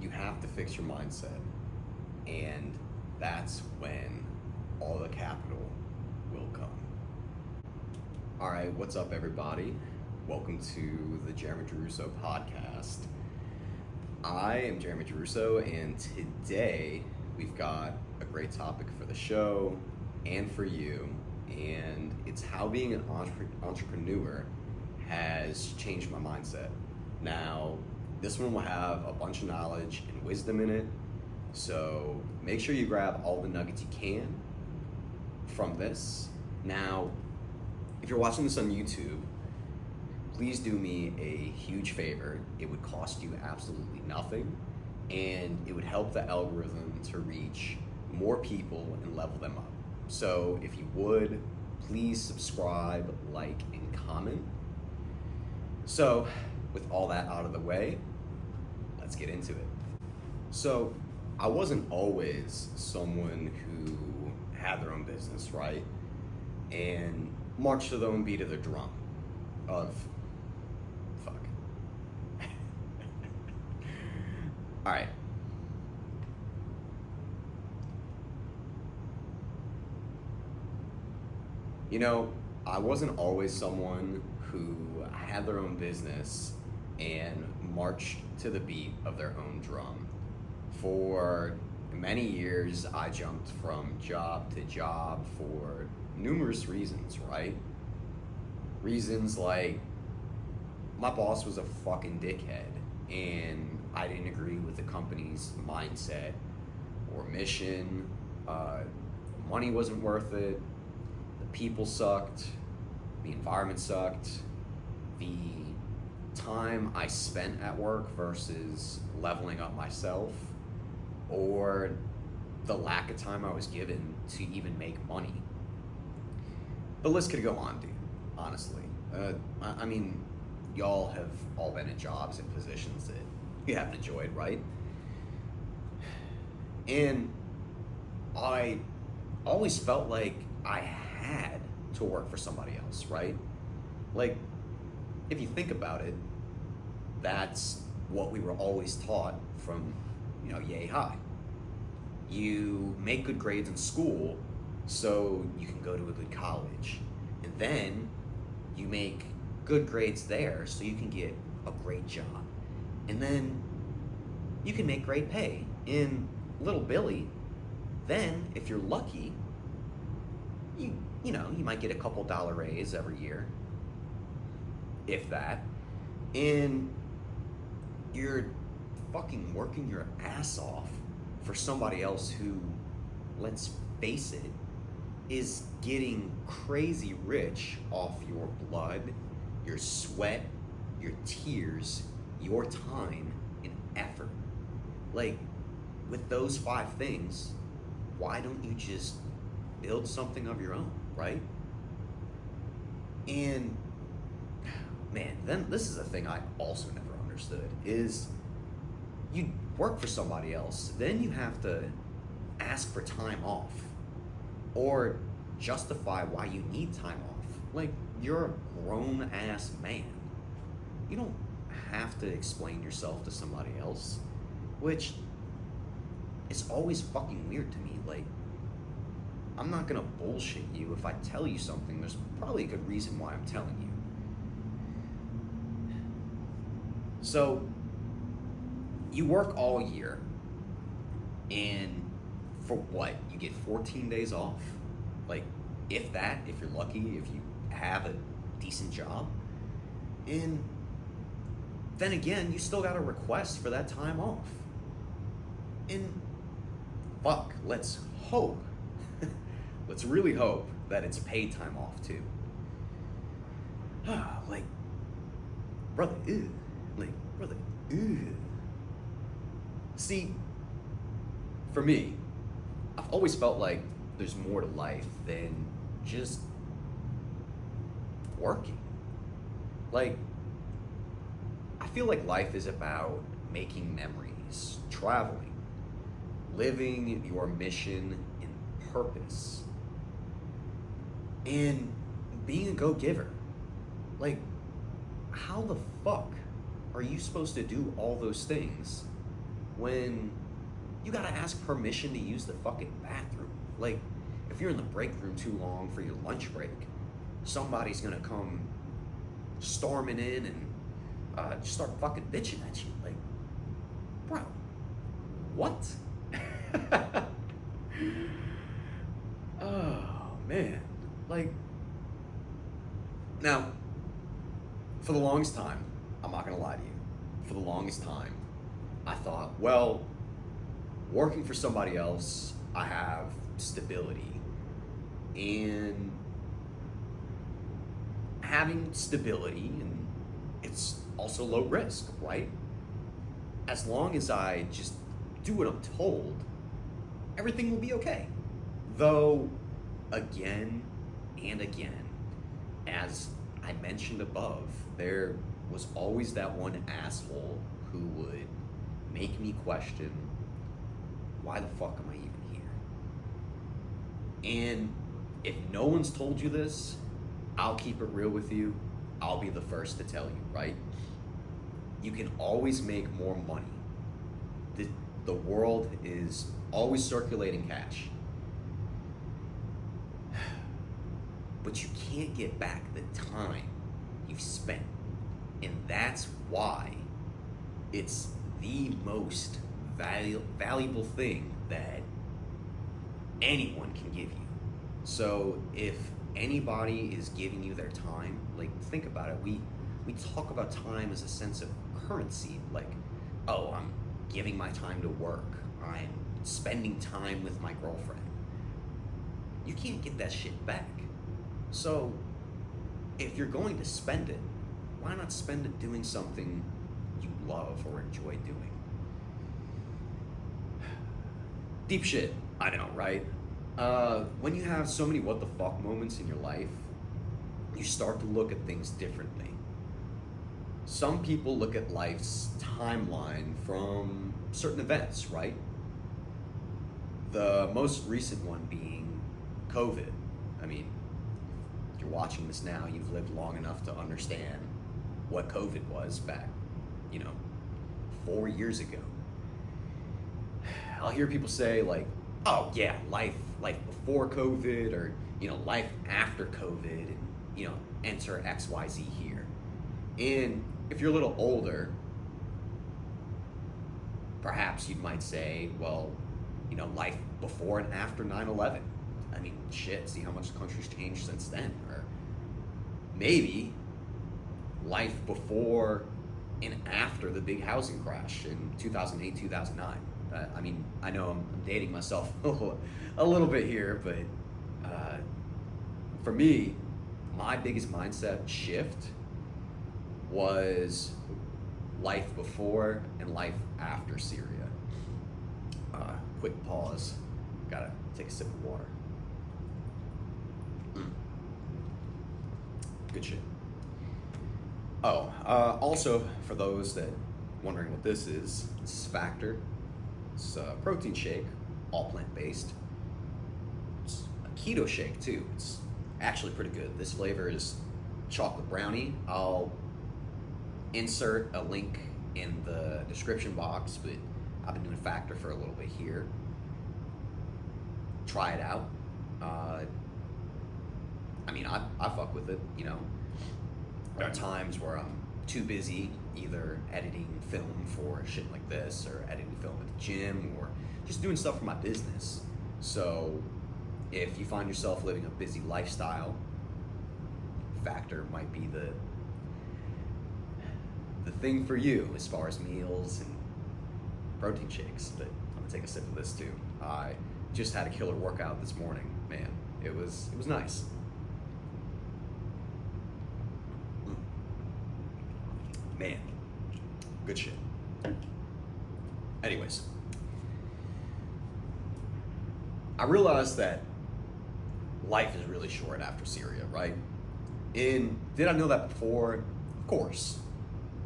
you have to fix your mindset. And that's when all the capital will come. All right, what's up, everybody? Welcome to the Jeremy Giarrusso Podcast. I am Jeremy Giarrusso, and today we've got a great topic for the show and for you, and it's how being an entrepreneur has changed my mindset. Now, this one will have a bunch of knowledge and wisdom in it, so make sure you grab all the nuggets you can from this. Now, if you're watching this on YouTube, please do me a huge favor. It would cost you absolutely nothing, and it would help the algorithm to reach more people and level them up. So if you would, please subscribe, like, and comment. So with all that out of the way, let's get into it. So I wasn't always someone who had their own business, right? And marched to their own beat of the drum of fuck. All right. You know, I wasn't always someone who had their own business and marched to the beat of their own drum. For many years, I jumped from job to job for numerous reasons, right? Reasons like my boss was a fucking dickhead and I didn't agree with the company's mindset or mission. Money wasn't worth it. The people sucked. The environment sucked. The time I spent at work versus leveling up myself, or the lack of time I was given to even make money. The list could go on, dude, honestly. I mean, y'all have all been in jobs and positions that you haven't enjoyed, right? And I always felt like I had to work for somebody else, right? Like, if you think about it, that's what we were always taught from, yay high. You make good grades in school so you can go to a good college. And then you make good grades there so you can get a great job. And then you can make great pay. In Little Billy, then if you're lucky, you might get a couple dollar raise every year, if that. And you're fucking working your ass off for somebody else who, let's face it, is getting crazy rich off your blood, your sweat, your tears, your time, and effort. Like, with those 5 things, why don't you just build something of your own, right? And man, then this is a thing I also never understood, is you work for somebody else, then you have to ask for time off or justify why you need time off. Like, you're a grown ass man. You don't have to explain yourself to somebody else, which is always fucking weird to me. Like, I'm not gonna bullshit you. If I tell you something, there's probably a good reason why I'm telling you. So, you work all year, and for what? You get 14 days off? Like, if that, if you're lucky, if you have a decent job. And then again, you still got a request for that time off. And fuck, let's hope, let's really hope that it's paid time off too. Like, brother, ew. Like, brother, ew. See, for me, I've always felt like there's more to life than just working. Like, I feel like life is about making memories, traveling, living your mission and purpose, and being a go-giver. Like, how the fuck are you supposed to do all those things when you gotta ask permission to use the fucking bathroom. Like, if you're in the break room too long for your lunch break, somebody's gonna come storming in and just start fucking bitching at you. Like, bro, what? Oh, man. Like, now, for the longest time, I'm not gonna lie to you, for the longest time, I thought, well, working for somebody else, I have stability. And having stability, and it's also low risk, right? As long as I just do what I'm told, everything will be okay. Though, again and again, as I mentioned above, there was always that one asshole who would make me question, why the fuck am I even here? And if no one's told you this, I'll keep it real with you. I'll be the first to tell you, right? You can always make more money. The world is always circulating cash. But you can't get back the time you've spent. And that's why it's the most valuable thing that anyone can give you. So if anybody is giving you their time, like, think about it. We talk about time as a sense of currency. Like, oh, I'm giving my time to work. I'm spending time with my girlfriend. You can't get that shit back. So if you're going to spend it, why not spend it doing something you love or enjoy doing? Deep shit, I know, right? When you have so many what the fuck moments in your life, you start to look at things differently. Some people look at life's timeline from certain events, right? The most recent one being COVID. I mean, if you're watching this now, you've lived long enough to understand what COVID was back, 4 years ago. I'll hear people say, like, oh yeah, life before COVID, or life after COVID, and enter XYZ here. And if you're a little older, perhaps you might say, well, life before and after 9/11. I mean, shit, see how much the country's changed since then. Or maybe life before and after the big housing crash in 2008, 2009. I mean, I know I'm dating myself a little bit here, but for me, my biggest mindset shift was life before and life after Syria. Quick pause. Gotta take a sip of water. Good shit. Oh, also, for those that wondering what this is Factor. It's a protein shake, all plant-based. It's a keto shake too. It's actually pretty good. This flavor is chocolate brownie. I'll insert a link in the description box, but I've been doing Factor for a little bit here. Try it out. I mean, I fuck with it, There are times where I'm too busy either editing film for shit like this, or editing film at the gym, or just doing stuff for my business. So if you find yourself living a busy lifestyle, Factor might be the thing for you as far as meals and protein shakes. But I'm gonna take a sip of this too. I just had a killer workout this morning. Man, it was nice. Man, good shit. Anyways, I realized that life is really short after Syria, right? And did I know that before? Of course.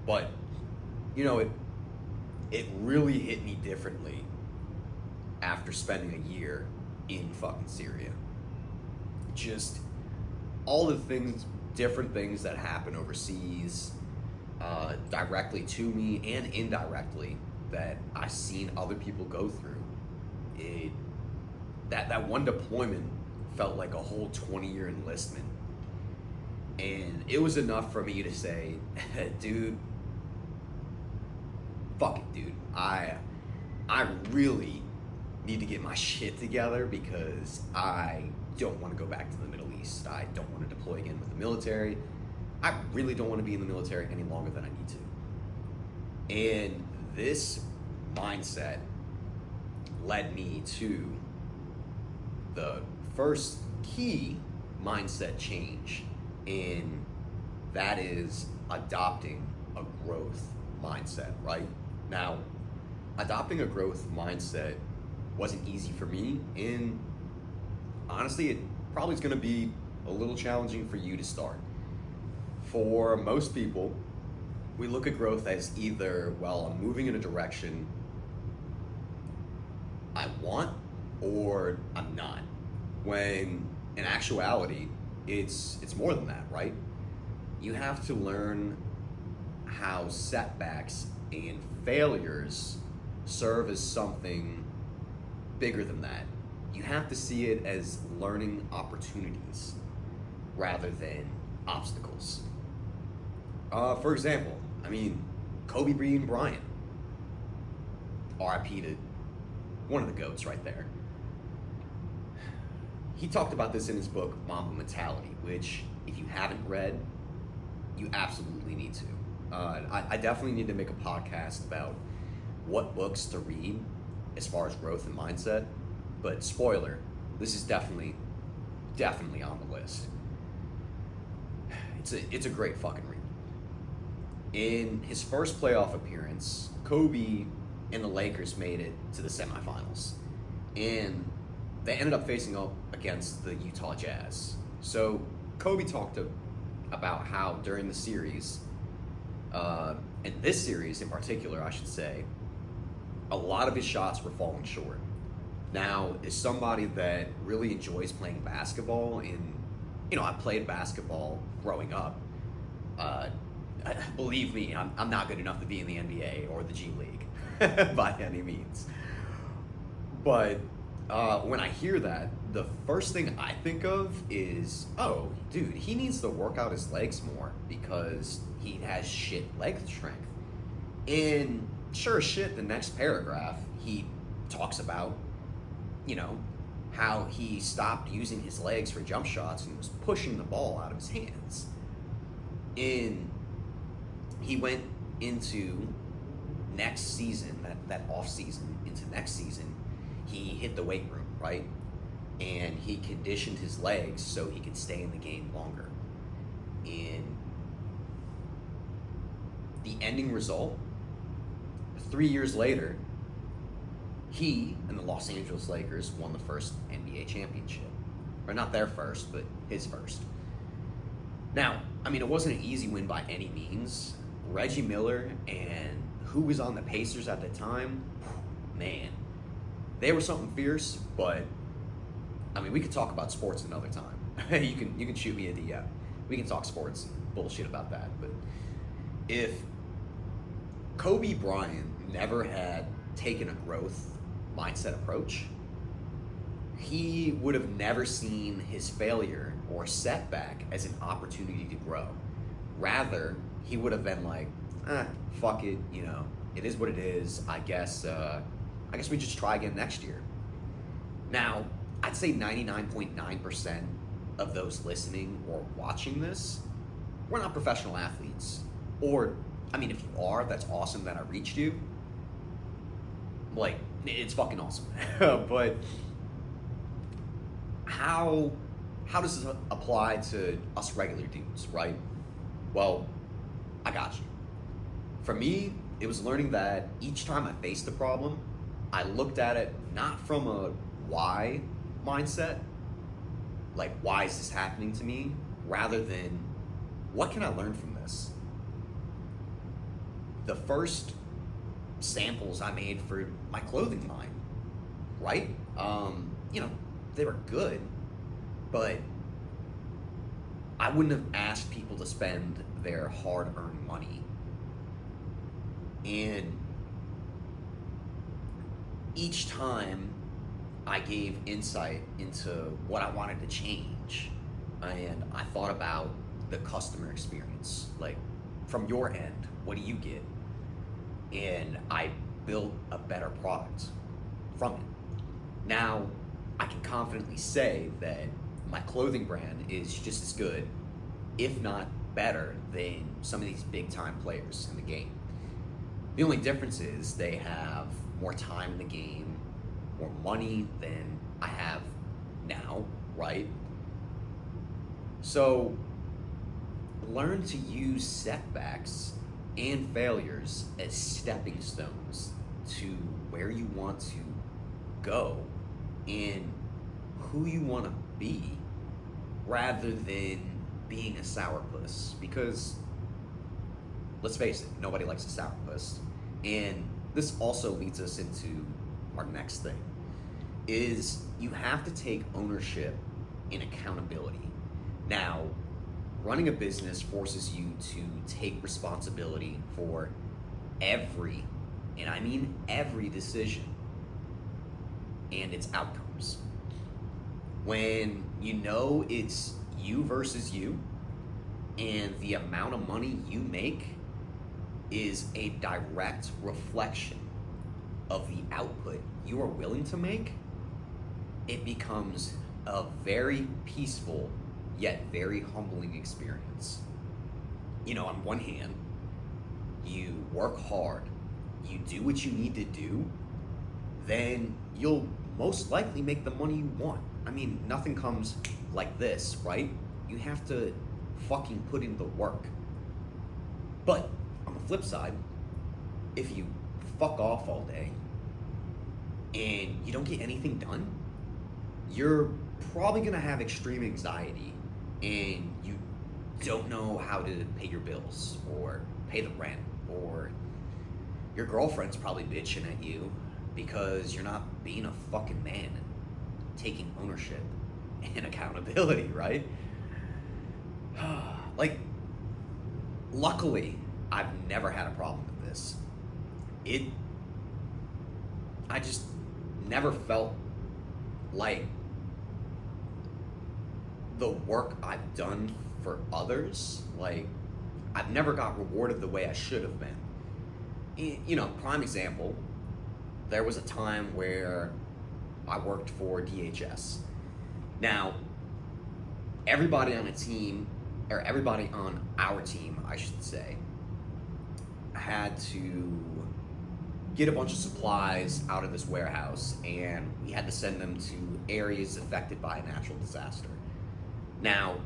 But, it really hit me differently after spending a year in fucking Syria. Just all the things, different things that happen overseas, directly to me and indirectly, that I've seen other people go through, that one deployment felt like a whole 20-year enlistment. And it was enough for me to say, dude, fuck it, dude. I really need to get my shit together because I don't want to go back to the Middle East. I don't want to deploy again with the military. I really don't want to be in the military any longer than I need to. And this mindset led me to the first key mindset change, and that is adopting a growth mindset, right? Now, adopting a growth mindset wasn't easy for me, and honestly, it probably is going to be a little challenging for you to start. For most people, we look at growth as either, well, I'm moving in a direction I want or I'm not. When in actuality, it's more than that, right? You have to learn how setbacks and failures serve as something bigger than that. You have to see it as learning opportunities rather than obstacles. For example, Kobe Bryant, RIP to one of the GOATs right there. He talked about this in his book, Mamba Mentality, which, if you haven't read, you absolutely need to. I definitely need to make a podcast about what books to read as far as growth and mindset, but spoiler, this is definitely on the list. It's a great fucking read. In his first playoff appearance, Kobe and the Lakers made it to the semifinals, and they ended up facing up against the Utah Jazz. So Kobe talked about how during the series, and this series in particular, I should say, a lot of his shots were falling short. Now, as somebody that really enjoys playing basketball, and I played basketball growing up, believe me, I'm not good enough to be in the NBA or the G League by any means. But when I hear that, the first thing I think of is, oh, dude, he needs to work out his legs more because he has shit leg strength. And sure as shit, the next paragraph, he talks about, how he stopped using his legs for jump shots and was pushing the ball out of his hands. And he went into next season, that off season, into next season, he hit the weight room, right? And he conditioned his legs so he could stay in the game longer. And the ending result, 3 years later, he and the Los Angeles Lakers won the first NBA championship. Or not their first, but his first. Now, it wasn't an easy win by any means. Reggie Miller and who was on the Pacers at the time, man, they were something fierce, but we could talk about sports another time. you can shoot me a DM. We can talk sports and bullshit about that. But if Kobe Bryant never had taken a growth mindset approach, he would have never seen his failure or setback as an opportunity to grow. Rather, he would have been like, fuck it, it is what it is. I guess we just try again next year. Now, I'd say 99.9% of those listening or watching this, we're not professional athletes. Or, if you are, that's awesome that I reached you. Like, it's fucking awesome. But how does this apply to us regular dudes, right? Well, I got you. For me, it was learning that each time I faced a problem, I looked at it not from a why mindset, like why is this happening to me, rather than what can I learn from this? The first samples I made for my clothing line, right? They were good, but I wouldn't have asked people to spend their hard-earned money. And each time I gave insight into what I wanted to change, and I thought about the customer experience, like from your end, what do you get? And I built a better product from it. Now, I can confidently say that my clothing brand is just as good, if not better, than some of these big time players in the game. The only difference is they have more time in the game, more money than I have now, right? So learn to use setbacks and failures as stepping stones to where you want to go and who you want to be, rather than being a sourpuss. Because let's face it, nobody likes a sourpuss. And this also leads us into our next thing, is you have to take ownership and accountability. Now, running a business forces you to take responsibility for every, and I mean every, decision and its outcomes. When you know it's you versus you, and the amount of money you make is a direct reflection of the output you are willing to make, it becomes a very peaceful yet very humbling experience. You know, on one hand, you work hard, you do what you need to do, then you'll most likely make the money you want. I mean, nothing comes like this, right? You have to fucking put in the work. But on the flip side, if you fuck off all day and you don't get anything done, you're probably gonna have extreme anxiety and you don't know how to pay your bills or pay the rent, or your girlfriend's probably bitching at you because you're not being a fucking man and taking ownership and accountability, right? Like, luckily, I've never had a problem with this. I just never felt like the work I've done for others, like, I've never got rewarded the way I should have been. You know, prime example, there was a time where I worked for DHS. Now, everybody on our team, I should say, had to get a bunch of supplies out of this warehouse, and we had to send them to areas affected by a natural disaster. Now,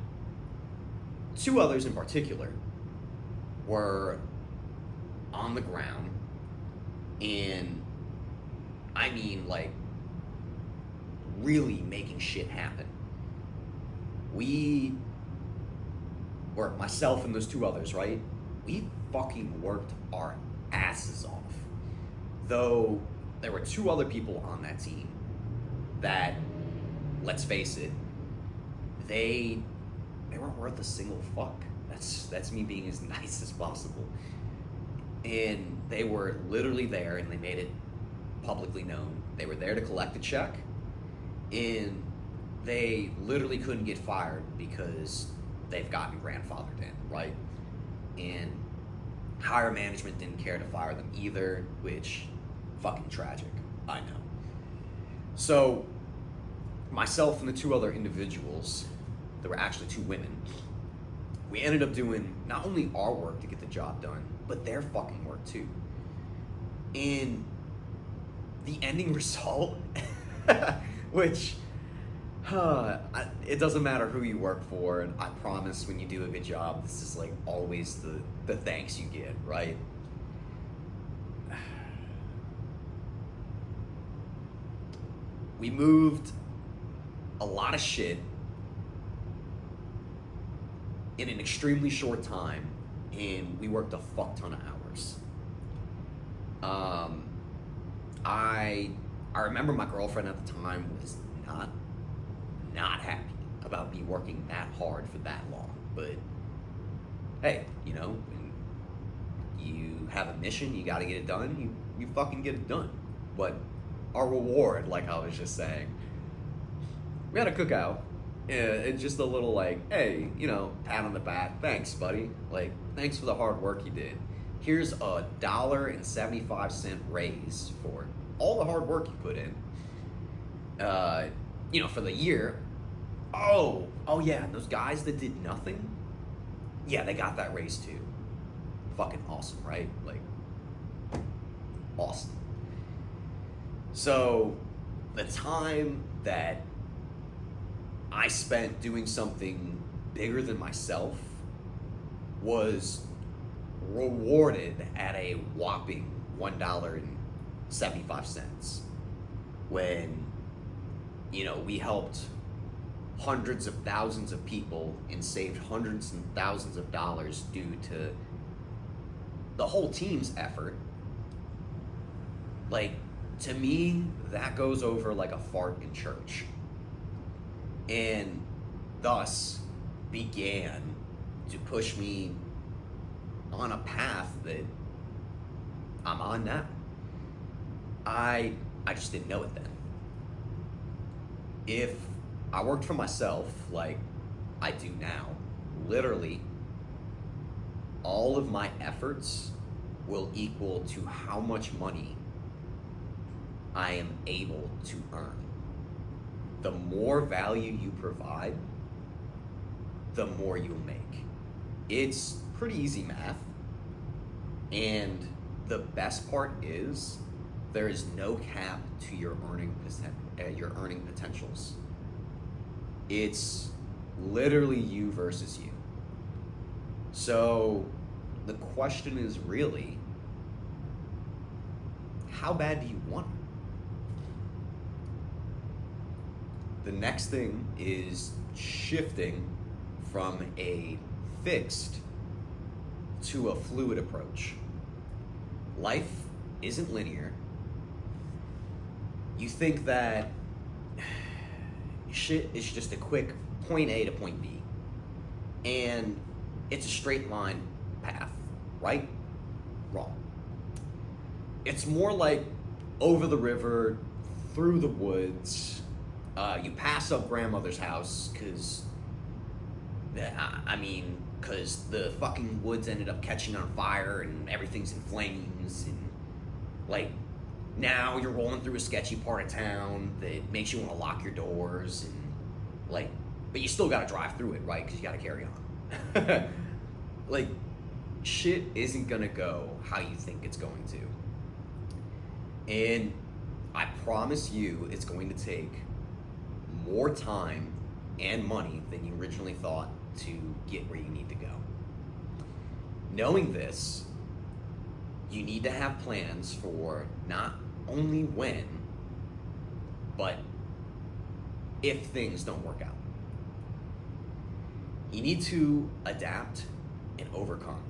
two others in particular were on the ground, and I mean, like, really making shit happen. Myself and those two others, right? We fucking worked our asses off. Though there were two other people on that team that, let's face it, they weren't worth a single fuck. That's me being as nice as possible. And they were literally there, and they made it publicly known. They were there to collect a check, and they literally couldn't get fired because they've gotten grandfathered in, right? And higher management didn't care to fire them either, which, fucking tragic, I know. So, myself and the two other individuals, there were actually two women, we ended up doing not only our work to get the job done, but their fucking work too. And the ending result, which, it doesn't matter who you work for, and I promise when you do a good job, this is like always the thanks you get, right? We moved a lot of shit in an extremely short time, and we worked a fuck ton of hours. I remember my girlfriend at the time was not happy about me working that hard for that long, but hey, you know, when you have a mission, you got to get it done. You fucking get it done. But our reward, like I was just saying, we had a cookout. It's just a little like, hey, pat on the back. Thanks, buddy. Like, thanks for the hard work you did. Here's $1.75 raise for all the hard work you put in. For the year. Oh yeah, those guys that did nothing, yeah, they got that raise too. Fucking awesome, right? Like, awesome. So, the time that I spent doing something bigger than myself was rewarded at a whopping $1.75 when, we helped hundreds of thousands of people and saved hundreds and thousands of dollars due to the whole team's effort. Like, to me, that goes over like a fart in church. And thus began to push me on a path that I'm on now. I just didn't know it then. If I worked for myself like I do now, literally all of my efforts will equal to how much money I am able to earn. The more value you provide, the more you'll make. It's pretty easy math. And the best part is there is no cap to your earning potentials. It's literally you versus you. So the question is really, how bad do you want it? The next thing is shifting from a fixed to a fluid approach. Life isn't linear. You think that shit is just a quick point A to point B, and it's a straight line path, right? Wrong. It's more like over the river, through the woods. You pass up grandmother's house because the fucking woods ended up catching on fire and everything's in flames, and like now you're rolling through a sketchy part of town that makes you want to lock your doors, and like, but you still gotta drive through it, right? Because you gotta carry on. Like, shit isn't gonna go how you think it's going to. And I promise you it's going to take more time and money than you originally thought to get where you need to go. Knowing this, you need to have plans for not only when, but if things don't work out. You need to adapt and overcome,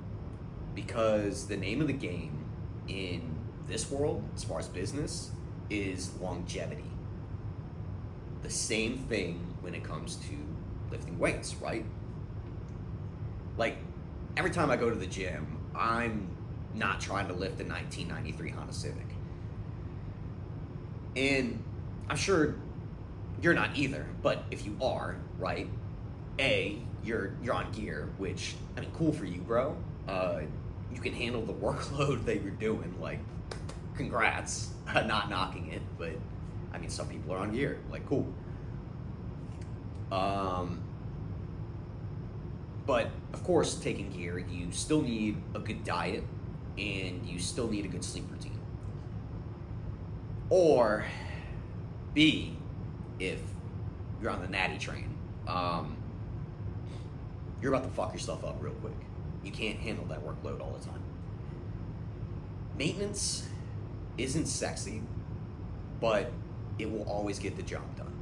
because the name of the game in this world, as far as business, is longevity. The same thing when it comes to lifting weights, right? Like, every time I go to the gym, I'm not trying to lift a 1993 Honda Civic. And I'm sure you're not either, but if you are, right, you're on gear, which, cool for you, bro. You can handle the workload that you're doing, like, congrats. Not knocking it, but some people are on gear, like, cool. But of course, taking gear, you still need a good diet and you still need a good sleep routine. Or B, if you're on the natty train, you're about to fuck yourself up real quick. You can't handle that workload all the time. Maintenance isn't sexy, but it will always get the job done.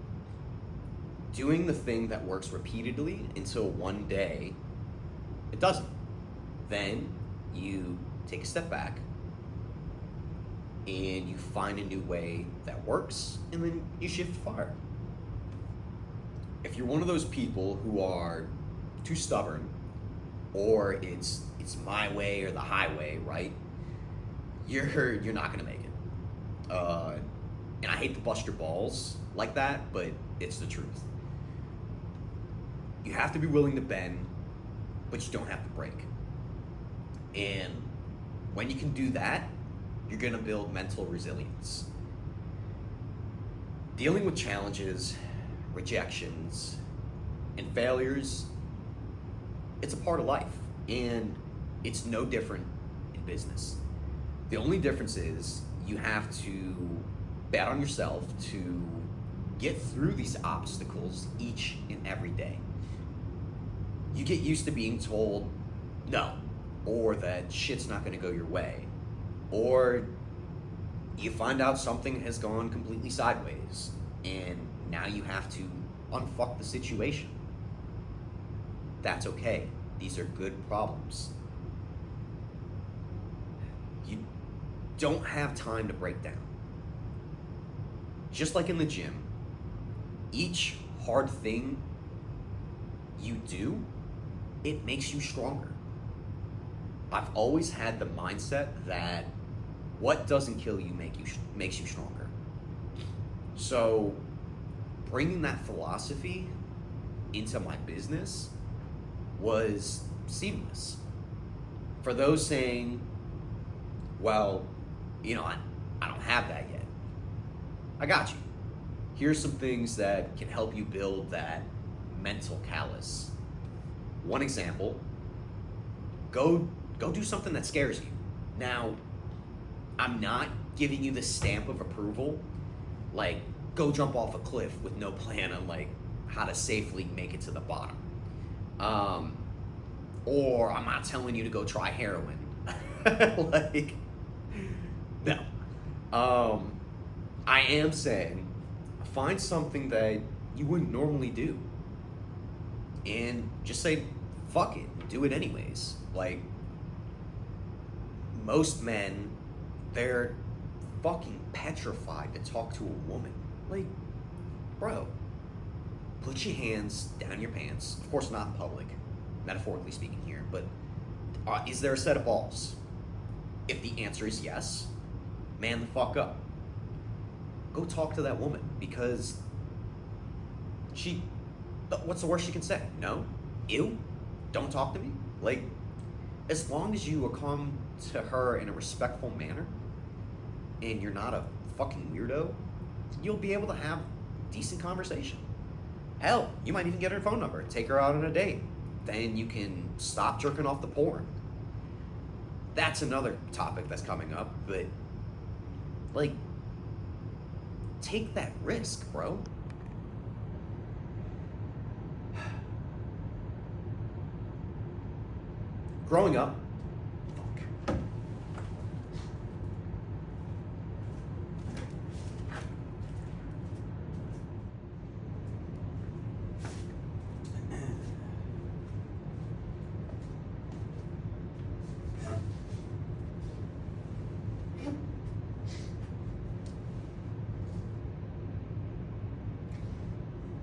Doing the thing that works repeatedly until one day it doesn't. Then you take a step back and you find a new way that works, and then you shift fire. If you're one of those people who are too stubborn, or it's my way or the highway, right? You're not gonna make it. And I hate to bust your balls like that, but it's the truth. You have to be willing to bend, but you don't have to break. And when you can do that, you're gonna build mental resilience. Dealing with challenges, rejections, and failures, it's a part of life, and it's no different in business. The only difference is you have to bet on yourself to get through these obstacles each and every day. You get used to being told no, or that shit's not gonna go your way, or you find out something has gone completely sideways, and now you have to unfuck the situation. That's okay. These are good problems. You don't have time to break down. Just like in the gym, each hard thing you do, it makes you stronger. I've always had the mindset that what doesn't kill you makes you stronger. So bringing that philosophy into my business was seamless. For those saying, well, I don't have that yet, I got you. Here's some things that can help you build that mental callus. One example, go do something that scares you. Now, I'm not giving you the stamp of approval, like go jump off a cliff with no plan on like how to safely make it to the bottom. Or I'm not telling you to go try heroin. Like, no. I am saying find something that you wouldn't normally do and just say, fuck it, do it anyways. Like, most men, they're fucking petrified to talk to a woman. Like, bro, put your hands down your pants. Of course, not in public, metaphorically speaking here, but is there a set of balls? If the answer is yes, man the fuck up. Go talk to that woman, because what's the worst she can say? No? Ew? Don't talk to me? Like, as long as you come to her in a respectful manner and you're not a fucking weirdo, you'll be able to have decent conversation. Hell, you might even get her phone number, take her out on a date. Then you can stop jerking off the porn. That's another topic that's coming up, but like, take that risk, bro. Growing up,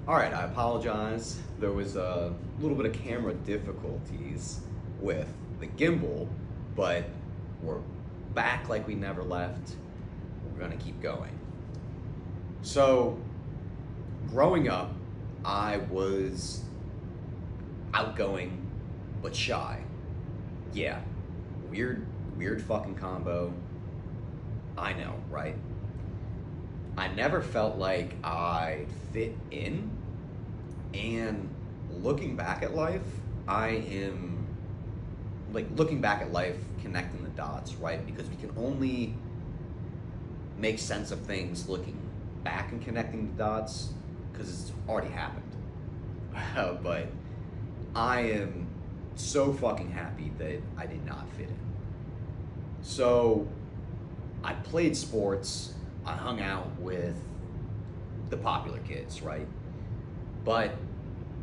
all right, I apologize. There was a little bit of camera difficulties with the gimbal, but we're back like we never left. We're gonna keep going. So, growing up, I was outgoing but shy. Yeah, weird fucking combo. I know, right? I never felt like I fit in, and looking back at life, connecting the dots, right? Because we can only make sense of things looking back and connecting the dots, because it's already happened. But I am so fucking happy that I did not fit in. So I played sports, I hung out with the popular kids, right? But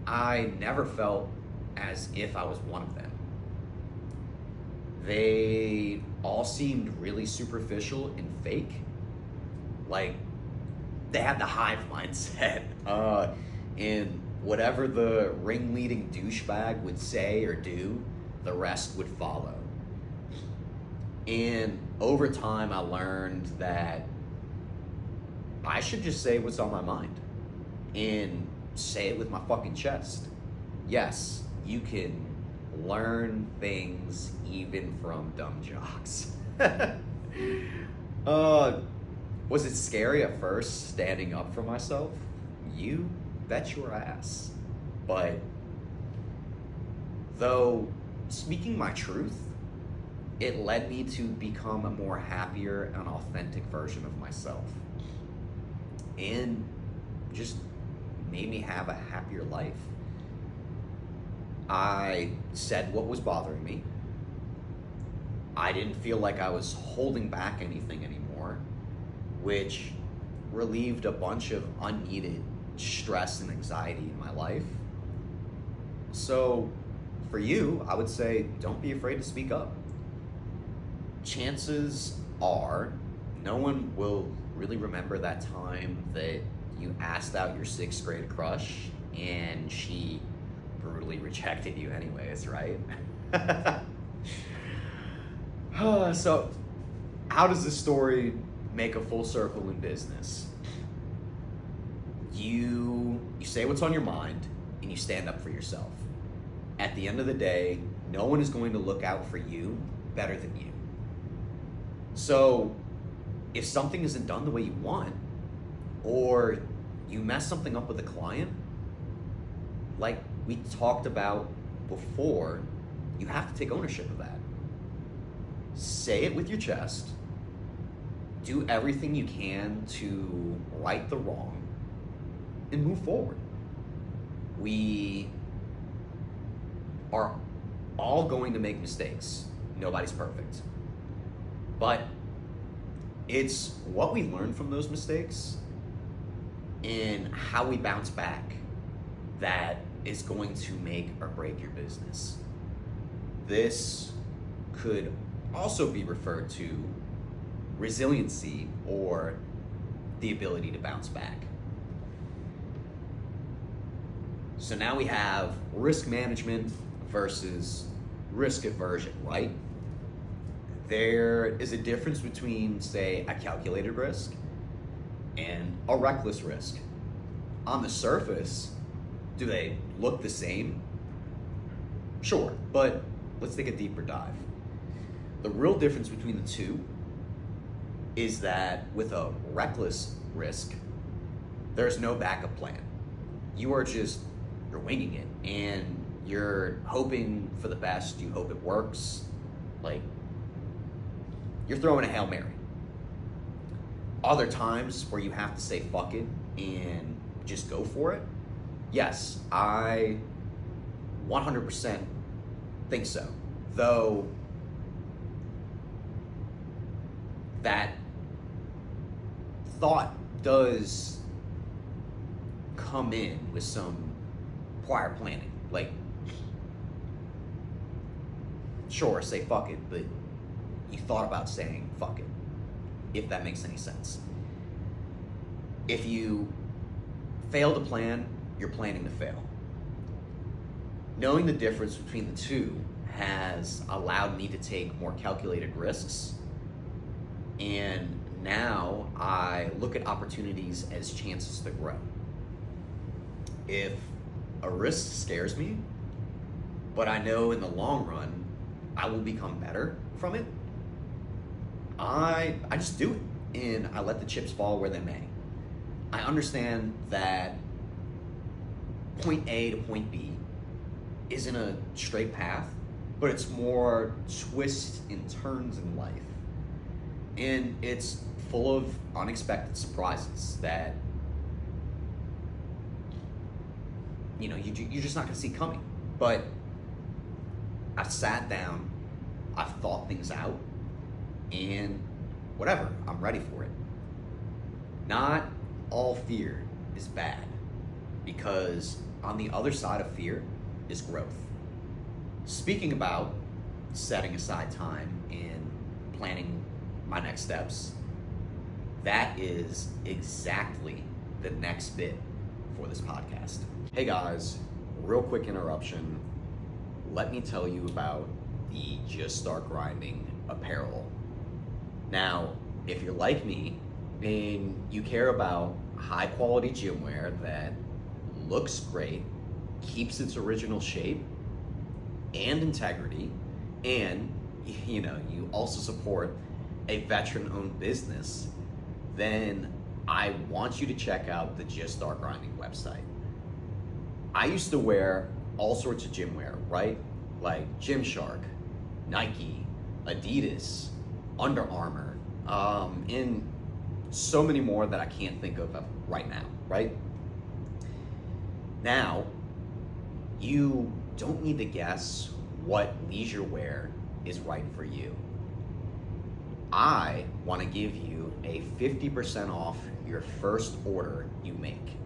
I never felt as if I was one of them. They all seemed really superficial and fake. Like, they had the hive mindset. And whatever the ring-leading douchebag would say or do, the rest would follow. And over time, I learned that I should just say what's on my mind and say it with my fucking chest. Yes, you can learn things even from dumb jocks. Was it scary at first standing up for myself? You bet your ass. But though speaking my truth, it led me to become a more happier and authentic version of myself. And just made me have a happier life. I said what was bothering me. I didn't feel like I was holding back anything anymore, which relieved a bunch of unneeded stress and anxiety in my life. So for you, I would say don't be afraid to speak up. Chances are no one will really remember that time that you asked out your 6th grade crush and she brutally rejected you anyways, right? So how does this story make a full circle in business? You say what's on your mind and you stand up for yourself. At the end of the day, no one is going to look out for you better than you. So if something isn't done the way you want, or you mess something up with a client, like we talked about before, you have to take ownership of that. Say it with your chest. Do everything you can to right the wrong and move forward. We are all going to make mistakes. Nobody's perfect. But it's what we learn from those mistakes and how we bounce back that is going to make or break your business. This could also be referred to resiliency or the ability to bounce back. So now we have risk management versus risk aversion, right? There is a difference between, say, a calculated risk and a reckless risk. On the surface, do they look the same? Sure, but let's take a deeper dive. The real difference between the two is that with a reckless risk, there's no backup plan. You're winging it and you're hoping for the best. You hope it works. Like, you're throwing a Hail Mary. Other times where you have to say fuck it and just go for it. Yes, I 100% think so. Though that thought does come in with some prior planning. Like, sure, say fuck it, but you thought about saying fuck it, if that makes any sense. If you fail to plan, you're planning to fail. Knowing the difference between the two has allowed me to take more calculated risks, and now I look at opportunities as chances to grow. If a risk scares me, but I know in the long run I will become better from it, I just do it, and I let the chips fall where they may. I understand that point A to point B isn't a straight path, but it's more twists and turns in life. And it's full of unexpected surprises that, you know, you're just not gonna see coming. But I've sat down, I've thought things out, and whatever, I'm ready for it. Not all fear is bad, because on the other side of fear is growth. Speaking about setting aside time and planning my next steps, that is exactly the next bit for this podcast. Hey guys, real quick interruption. Let me tell you about the JustStartGrinding apparel. Now, if you're like me and you care about high quality gym wear that looks great, keeps its original shape and integrity, and you also support a veteran owned business, then I want you to check out the Just Start Grinding website. I used to wear all sorts of gym wear, right? Like Gymshark, Nike, Adidas, Under Armour, and so many more that I can't think of right now, right? Now, you don't need to guess what leisure wear is right for you. I want to give you a 50% off your first order you make.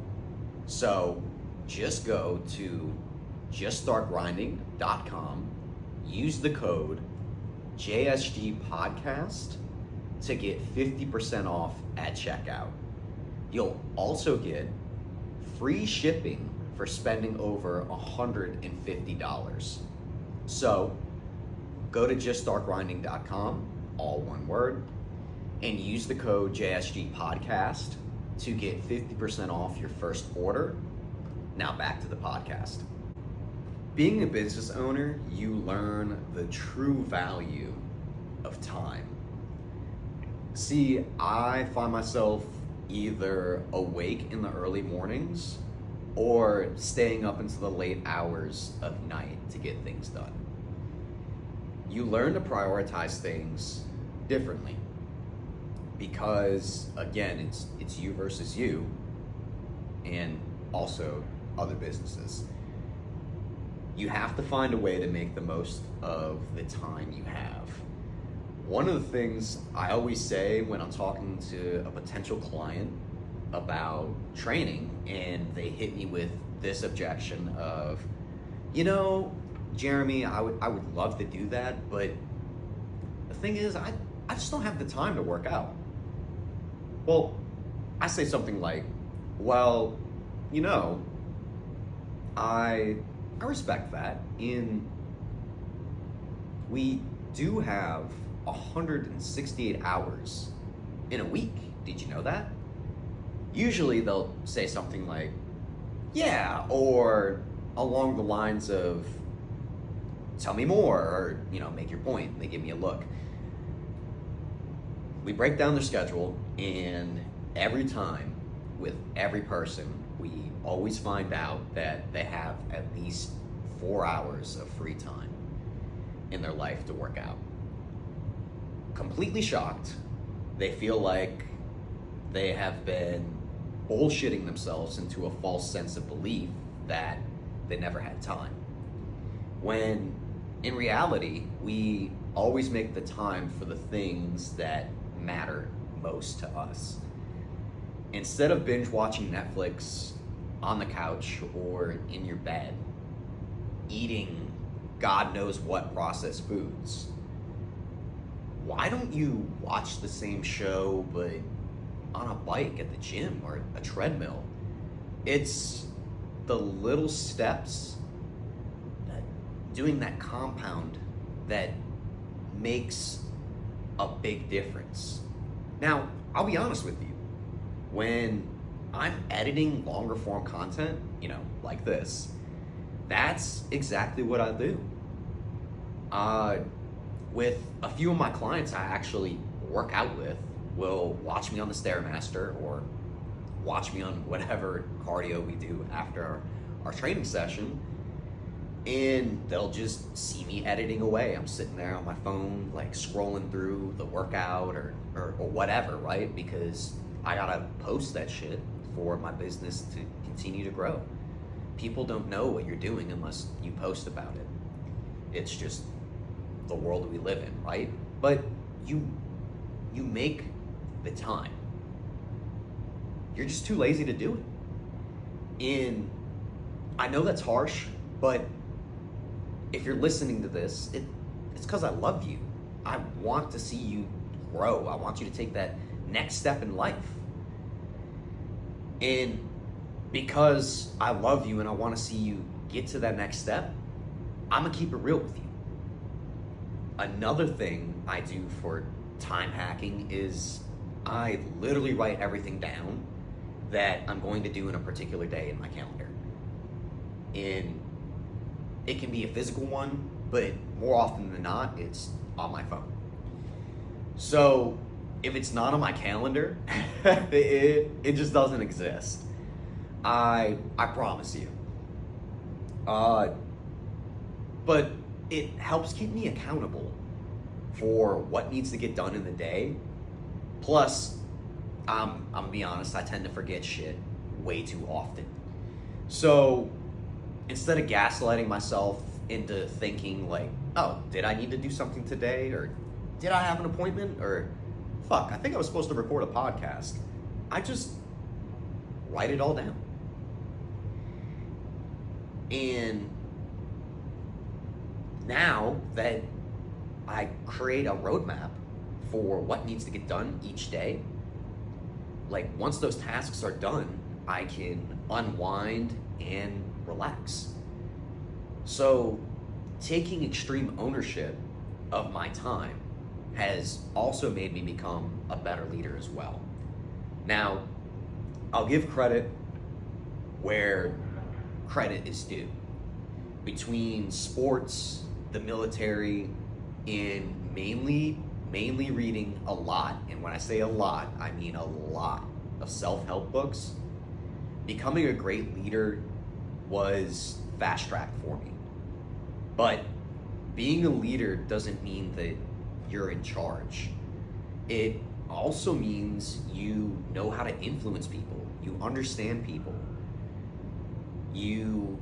So just go to JustStartGrinding.com, use the code JSG Podcast to get 50% off at checkout. You'll also get free shipping for spending over $150. So go to JustStartGrinding.com, all one word, and use the code JSG Podcast to get 50% off your first order. Now back to the podcast. Being a business owner, you learn the true value of time. See, I find myself either awake in the early mornings or staying up into the late hours of night to get things done. You learn to prioritize things differently because, again, it's you versus you, and also other businesses. You have to find a way to make the most of the time you have. One of the things I always say when I'm talking to a potential client about training and they hit me with this objection of, Jeremy, I would love to do that, but the thing is, I just don't have the time to work out. Well, I say something like, well, I respect that. We do have 168 hours in a week. Did you know that? Usually they'll say something like, yeah, or along the lines of, tell me more, or, make your point. They give me a look. We break down their schedule, and every time with every person, we always find out that they have at least 4 hours of free time in their life to work out. Completely shocked. They feel like they have been bullshitting themselves into a false sense of belief that they never had time. When in reality, we always make the time for the things that matter most to us. Instead of binge watching Netflix on the couch or in your bed, eating God knows what processed foods, why don't you watch the same show but on a bike at the gym or a treadmill? It's the little steps, doing that compound, that makes a big difference. Now, I'll be honest with you. When I'm editing longer form content, like this, that's exactly what I do. With a few of my clients I actually work out with will watch me on the Stairmaster or watch me on whatever cardio we do after our training session, and they'll just see me editing away. I'm sitting there on my phone, like scrolling through the workout or whatever, right? Because I gotta post that shit for my business to continue to grow. People don't know what you're doing unless you post about it. It's just the world we live in, right? But you make the time. You're just too lazy to do it. And I know that's harsh, but if you're listening to this, it's because I love you. I want to see you grow. I want you to take that next step in life. And because I love you and I want to see you get to that next step, I'm going to keep it real with you. Another thing I do for time hacking is I literally write everything down that I'm going to do in a particular day in my calendar. And it can be a physical one, but more often than not, it's on my phone. So if it's not on my calendar, it just doesn't exist. I promise you. But it helps keep me accountable for what needs to get done in the day. Plus, I'm gonna be honest, I tend to forget shit way too often. So instead of gaslighting myself into thinking like, oh, did I need to do something today? Or did I have an appointment? Or fuck, I think I was supposed to record a podcast. I just write it all down. And now that I create a roadmap for what needs to get done each day, like once those tasks are done, I can unwind and relax. So taking extreme ownership of my time has also made me become a better leader as well. Now, I'll give credit where credit is due. Between sports, the military, and mainly reading a lot, and when I say a lot, I mean a lot of self-help books, becoming a great leader was fast track for me. But being a leader doesn't mean that you're in charge. It also means you know how to influence people, you understand people, you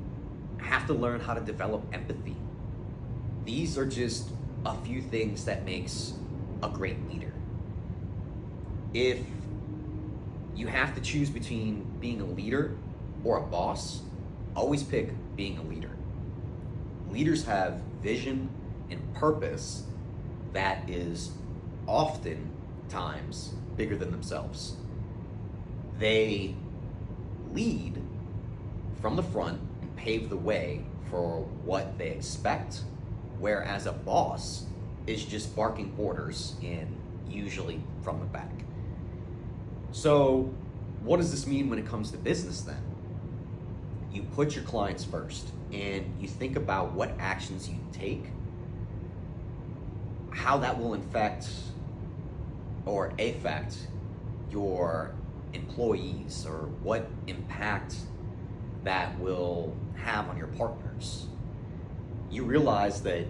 have to learn how to develop empathy. These are just a few things that makes a great leader. If you have to choose between being a leader or a boss, always pick being a leader. Leaders have vision and purpose that is often times bigger than themselves. They lead from the front and pave the way for what they expect, whereas a boss is just barking orders, and usually from the back. So what does this mean when it comes to business then? You put your clients first, and you think about what actions you take, how that will affect your employees, or what impact that will have on your partners. You realize that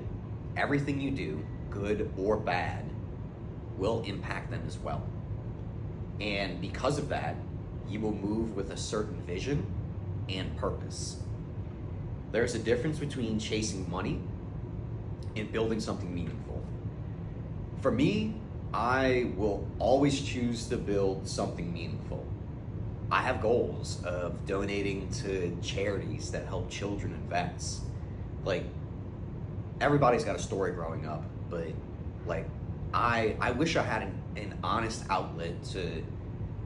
everything you do, good or bad, will impact them as well. And because of that, you will move with a certain vision and purpose. There's a difference between chasing money and building something meaningful. For me, I will always choose to build something meaningful. I have goals of donating to charities that help children and vets. Like, everybody's got a story growing up, but like, I wish I had an honest outlet to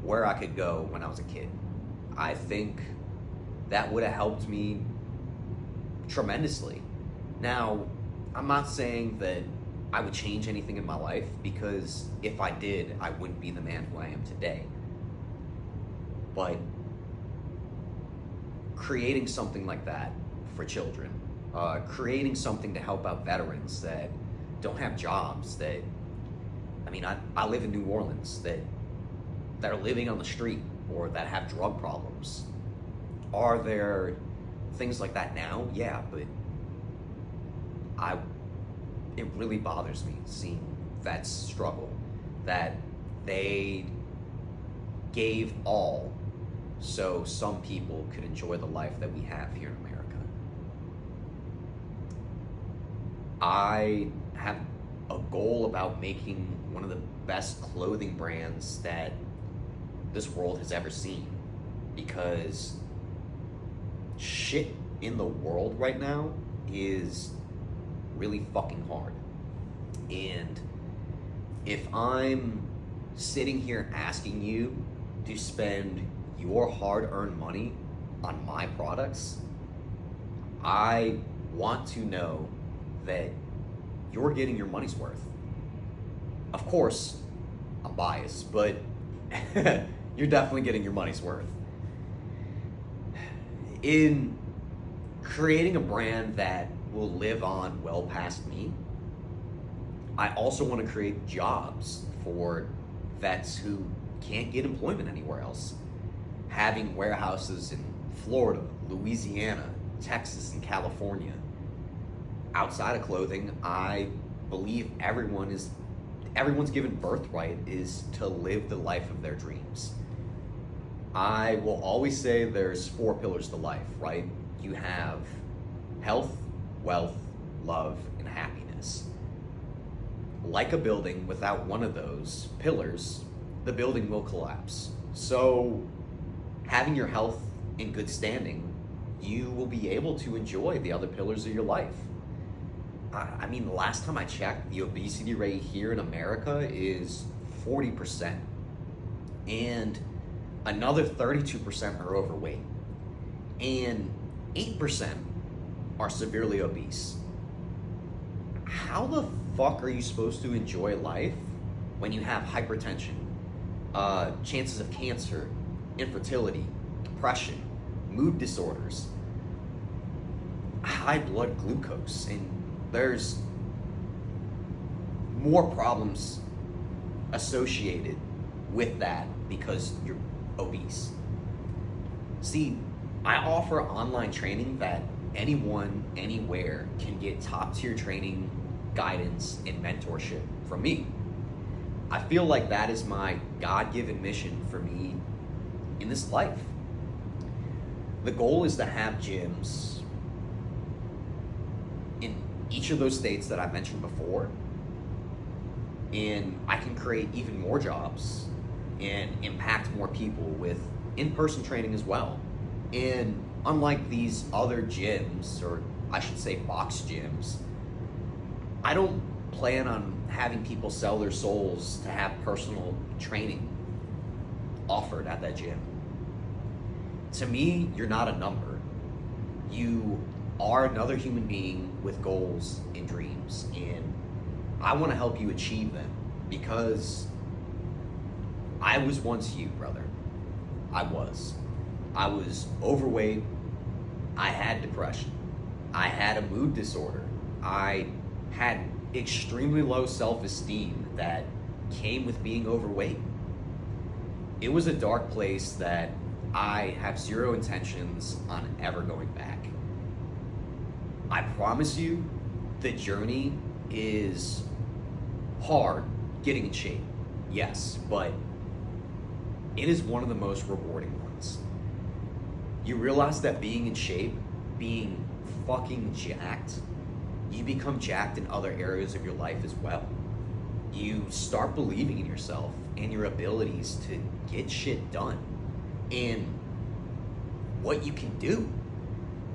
where I could go when I was a kid. I think that would have helped me tremendously. Now, I'm not saying that I would change anything in my life, because if I did, I wouldn't be the man who I am today. But creating something like that for children, creating something to help out veterans that don't have jobs, that, I mean, I live in New Orleans, that are living on the street or that have drug problems. Are there things like that now? Yeah, but it really bothers me seeing that struggle, that they gave all so some people could enjoy the life that we have here in America. I have a goal about making one of the best clothing brands that this world has ever seen, because shit in the world right now is really fucking hard. And if I'm sitting here asking you to spend your hard-earned money on my products, I want to know that you're getting your money's worth. Of course, I'm biased, but you're definitely getting your money's worth. In creating a brand that will live on well past me, I also want to create jobs for vets who can't get employment anywhere else. Having warehouses in Florida, Louisiana, Texas, and California. Outside of clothing, I believe everyone's given birthright is to live the life of their dreams. I will always say there's 4 pillars to life, right? You have health, wealth, love, and happiness. Like a building, without one of those pillars, the building will collapse. So having your health in good standing, you will be able to enjoy the other pillars of your life. I mean, the last time I checked, the obesity rate here in America is 40%. And another 32% are overweight. And 8% are severely obese. How the fuck are you supposed to enjoy life when you have hypertension, chances of cancer, infertility, depression, mood disorders, high blood glucose, and there's more problems associated with that because you're obese. See, I offer online training that anyone, anywhere can get top tier training, guidance, and mentorship from me. I feel like that is my God-given mission for me in this life. The goal is to have gyms in each of those states that I mentioned before, and I can create even more jobs and impact more people with in-person training as well. And unlike these other gyms, or I should say box gyms, I don't plan on having people sell their souls to have personal training offered at that gym. To me, you're not a number. You are another human being with goals and dreams, and I want to help you achieve them because I was once you, brother. I was overweight. I had depression. I had a mood disorder. I had extremely low self-esteem that came with being overweight. It was a dark place that I have zero intentions on ever going back. I promise you, the journey is hard getting in shape, yes, but it is one of the most rewarding ones. You realize that being in shape, being fucking jacked, you become jacked in other areas of your life as well. You start believing in yourself and your abilities to get shit done and what you can do.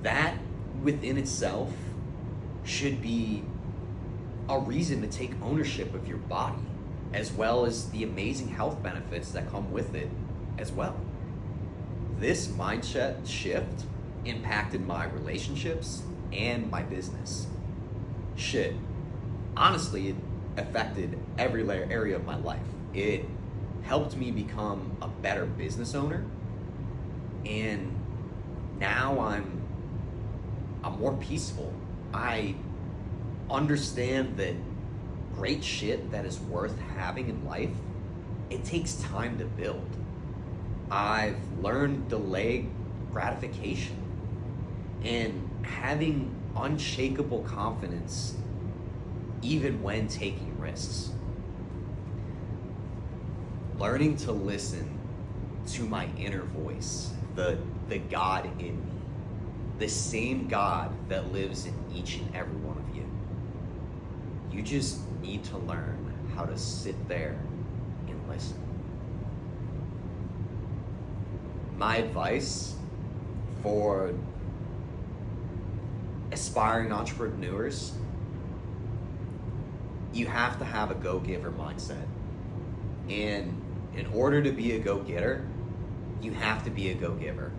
That within itself should be a reason to take ownership of your body, as well as the amazing health benefits that come with it as well. This mindset shift impacted my relationships and my business. Shit, honestly, it affected every area of my life. It helped me become a better business owner, and now I'm more peaceful. I understand that great shit that is worth having in life, it takes time to build. I've learned delayed gratification and having unshakable confidence even when taking risks. Learning to listen to my inner voice, the God in me, the same God that lives in each and every one of you. You just need to learn how to sit there and listen. My advice for aspiring entrepreneurs, you have to have a go-giver mindset. And in order to be a go-getter, you have to be a go-giver.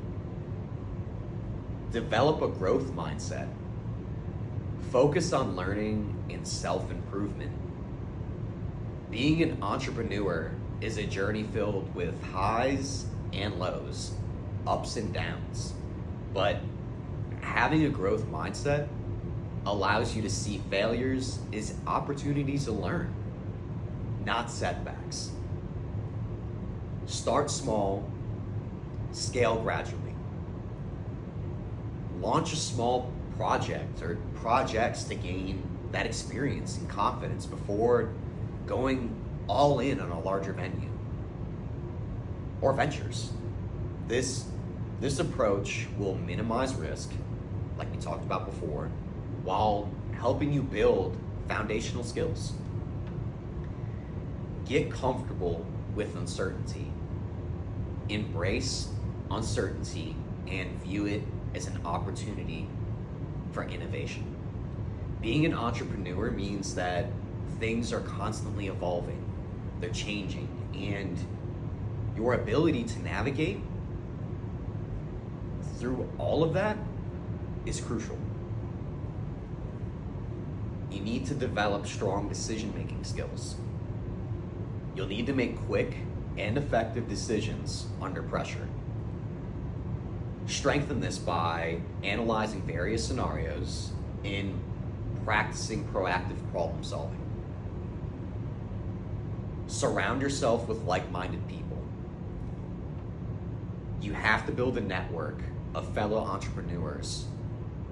Develop a growth mindset. Focus on learning and self-improvement. Being an entrepreneur is a journey filled with highs and lows, ups and downs. But having a growth mindset allows you to see failures as opportunities to learn, not setbacks. Start small, scale gradually. Launch a small project or projects to gain that experience and confidence before going all in on a larger venue or ventures. This approach will minimize risk, like we talked about before, while helping you build foundational skills. Get comfortable with uncertainty. Embrace uncertainty and view it as an opportunity for innovation. Being an entrepreneur means that things are constantly evolving, they're changing, and your ability to navigate through all of that is crucial. You need to develop strong decision-making skills. You'll need to make quick and effective decisions under pressure. Strengthen this by analyzing various scenarios and practicing proactive problem solving. Surround yourself with like-minded people. You have to build a network of fellow entrepreneurs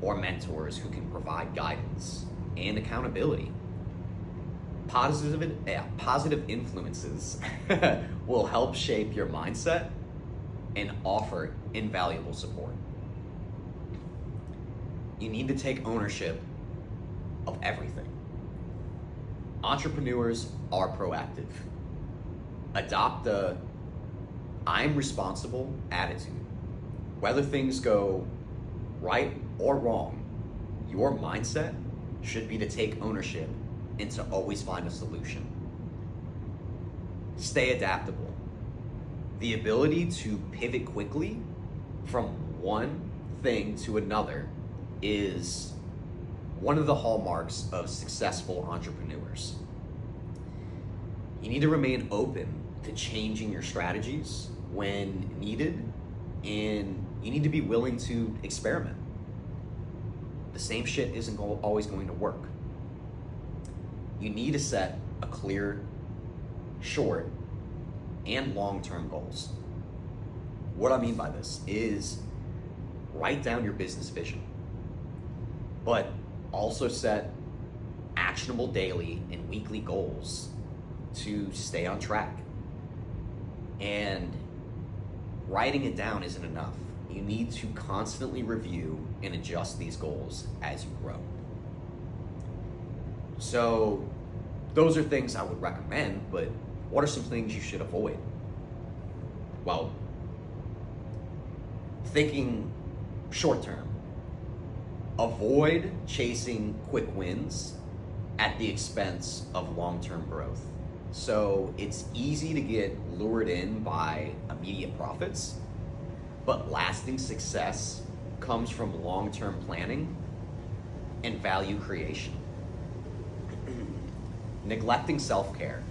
or mentors who can provide guidance and accountability. Positive influences will help shape your mindset and offer invaluable support. You need to take ownership of everything. Entrepreneurs are proactive. Adopt the I'm responsible attitude. Whether things go right or wrong, your mindset should be to take ownership and to always find a solution. Stay adaptable. The ability to pivot quickly from one thing to another is one of the hallmarks of successful entrepreneurs. You need to remain open to changing your strategies when needed, and you need to be willing to experiment. The same shit isn't always going to work. You need to set a clear, short, and long-term goals. What I mean by this is write down your business vision, but also set actionable daily and weekly goals to stay on track. And writing it down isn't enough. You need to constantly review and adjust these goals as you grow. So those are things I would recommend, but what are some things you should avoid? Well, thinking short term, avoid chasing quick wins at the expense of long-term growth. So it's easy to get lured in by immediate profits, but lasting success comes from long-term planning and value creation. Neglecting self-care.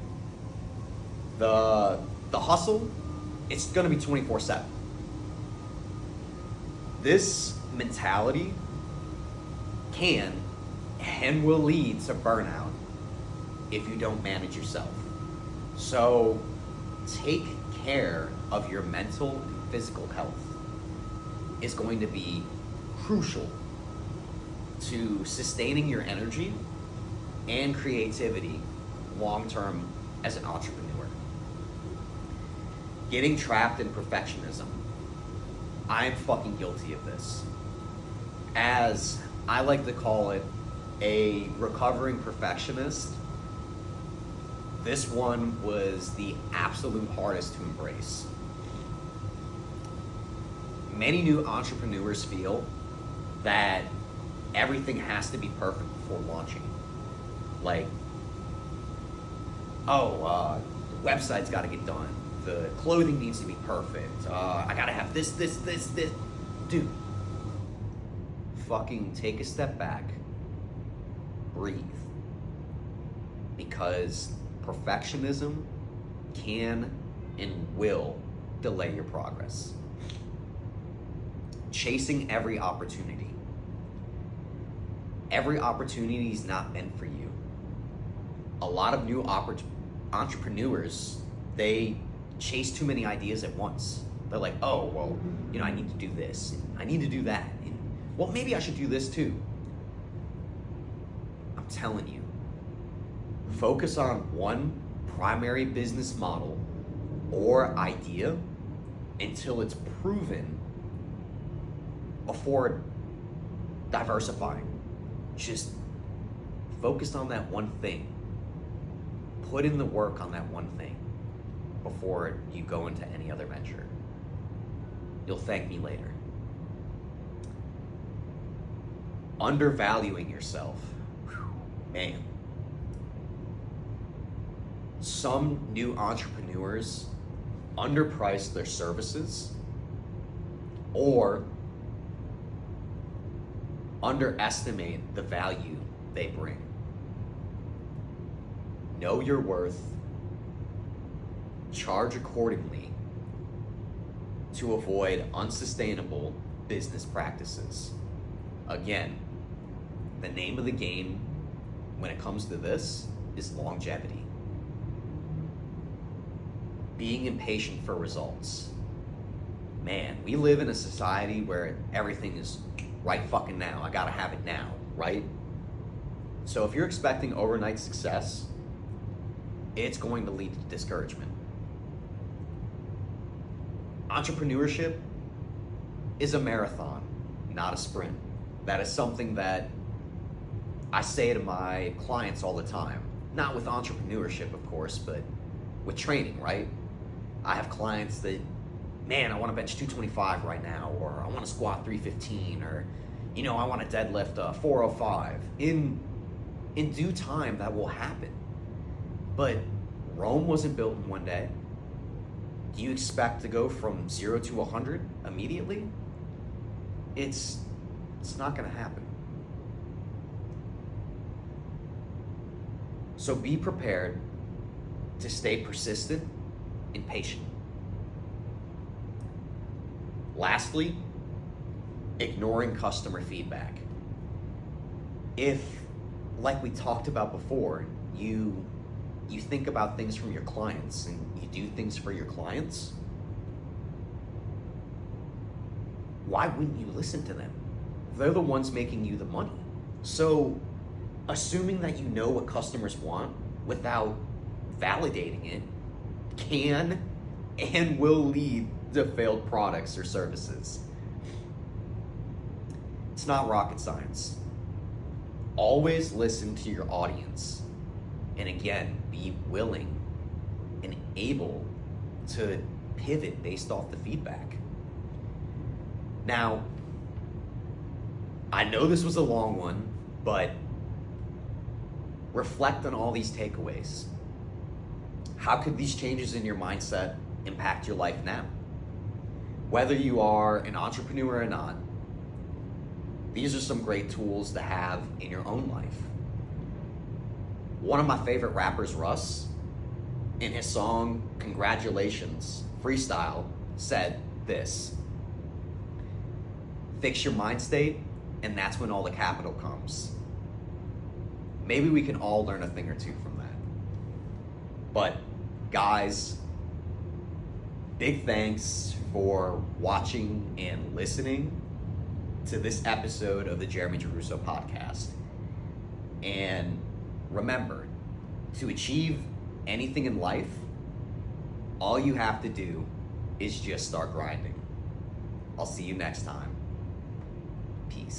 The hustle, it's gonna be 24/7. This mentality can and will lead to burnout if you don't manage yourself. So take care of your mental and physical health is going to be crucial to sustaining your energy and creativity long-term as an entrepreneur. Getting trapped in perfectionism. I'm fucking guilty of this. As I like to call it, a recovering perfectionist, this one was the absolute hardest to embrace. Many new entrepreneurs feel that everything has to be perfect before launching. Like, the website's got to get done. The clothing needs to be perfect. I got to have this. Dude, fucking take a step back. Breathe. Because perfectionism can and will delay your progress. Chasing every opportunity. Every opportunity is not meant for you. A lot of new entrepreneurs, they chase too many ideas at once. They're like, oh, well, I need to do this, and I need to do that, and well, maybe I should do this too. I'm telling you, focus on one primary business model or idea until it's proven before diversifying. Just focus on that one thing. Put in the work on that one thing before you go into any other venture. You'll thank me later. Undervaluing yourself. Man. Some new entrepreneurs underprice their services or underestimate the value they bring. Know your worth, charge accordingly to avoid unsustainable business practices. Again, the name of the game when it comes to this is longevity. Being impatient for results. Man, we live in a society where everything is right fucking now. I gotta have it now, right? So if you're expecting overnight success, it's going to lead to discouragement. Entrepreneurship is a marathon, not a sprint. That is something that I say to my clients all the time. Not with entrepreneurship, of course, but with training, right? I have clients that, man, I want to bench 225 right now, or I want to squat 315, or, I want to deadlift 405. In due time, that will happen. But Rome wasn't built in one day. Do you expect to go from 0 to 100 immediately? It's not going to happen. So be prepared to stay persistent and patient. Lastly, ignoring customer feedback. If, like we talked about before, you think about things from your clients and you do things for your clients, why wouldn't you listen to them? They're the ones making you the money. So assuming that you know what customers want without validating it can and will lead to failed products or services. It's not rocket science. Always listen to your audience. And again, be willing and able to pivot based off the feedback. Now, I know this was a long one, but reflect on all these takeaways. How could these changes in your mindset impact your life now? Whether you are an entrepreneur or not, these are some great tools to have in your own life. One of my favorite rappers, Russ, in his song Congratulations Freestyle, said this: fix your mind state, and that's when all the capital comes. Maybe we can all learn a thing or two from that. But guys, big thanks for watching and listening to this episode of the Jeremy Giarrusso Podcast. And remember, to achieve anything in life, all you have to do is just start grinding. I'll see you next time. Peace.